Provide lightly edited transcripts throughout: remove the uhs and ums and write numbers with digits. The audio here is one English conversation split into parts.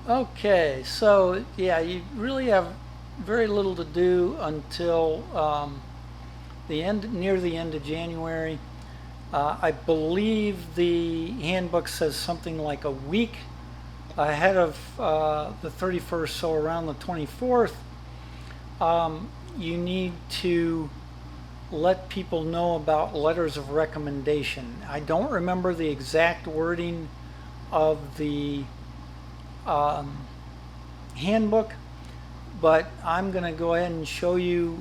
Okay, so yeah, you really have very little to do until near the end of January. I believe the handbook says something like a week ahead of the 31st, so around the 24th, you need to let people know about letters of recommendation. I don't remember the exact wording of the handbook, but I'm going to go ahead and show you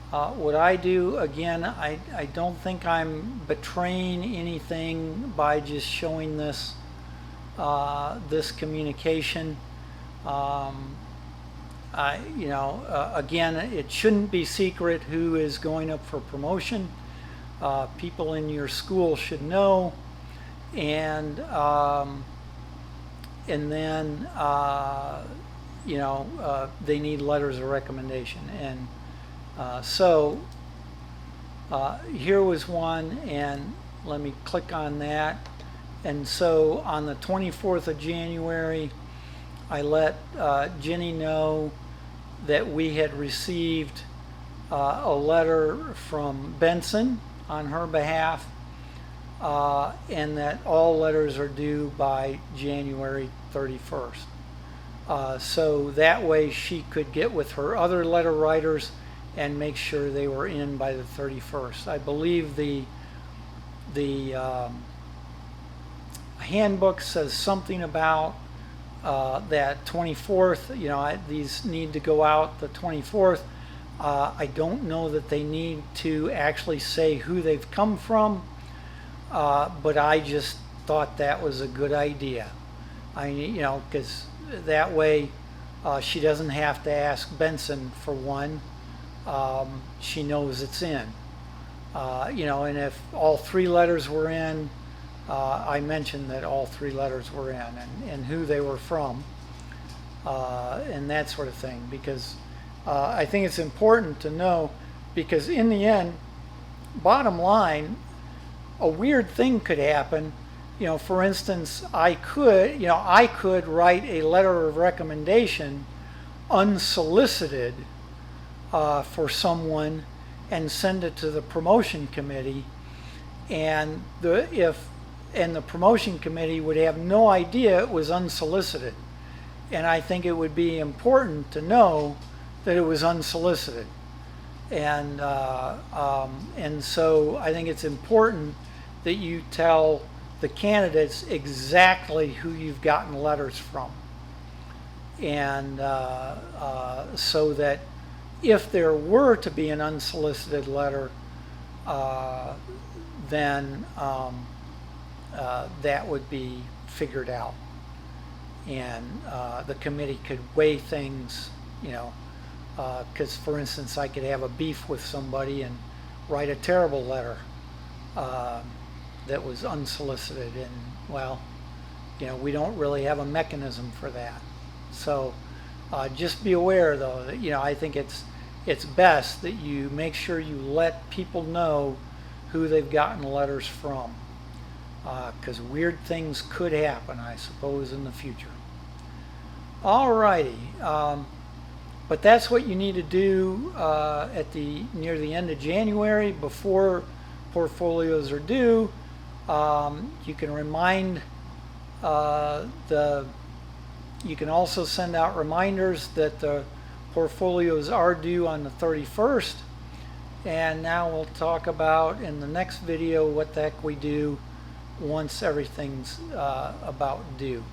what I do. Again, I don't think I'm betraying anything by just showing this this communication. Again, it shouldn't be secret who is going up for promotion. People in your school should know, and then they need letters of recommendation. And here was one, and let me click on that. And so on the 24th of January, I let Jenny know that we had received a letter from Benson on her behalf, and that all letters are due by January 31st. So that way she could get with her other letter writers and make sure they were in by the 31st. I believe the handbook says something about that 24th. These need to go out the 24th. I don't know that they need to actually say who they've come from, but I just thought that was a good idea. Because that way she doesn't have to ask Benson for one. She knows it's in. And if all three letters were in, I mentioned that all three letters were in, and who they were from, and that sort of thing, because I think it's important to know, because in the end, bottom line, a weird thing could happen. For instance, I could write a letter of recommendation unsolicited for someone and send it to the promotion committee, and the promotion committee would have no idea it was unsolicited. And I think it would be important to know that it was unsolicited. And so I think it's important that you tell the candidates exactly who you've gotten letters from. And so that if there were to be an unsolicited letter, then that would be figured out, and the committee could weigh things, because for instance, I could have a beef with somebody and write a terrible letter that was unsolicited, and well, we don't really have a mechanism for that. So just be aware, though, that I think it's best that you make sure you let people know who they've gotten letters from, because weird things could happen, I suppose, in the future. Alrighty, but that's what you need to do near the end of January, before portfolios are due. You can remind you can also send out reminders that the portfolios are due on the 31st. And now we'll talk about in the next video what the heck we do once everything's about due.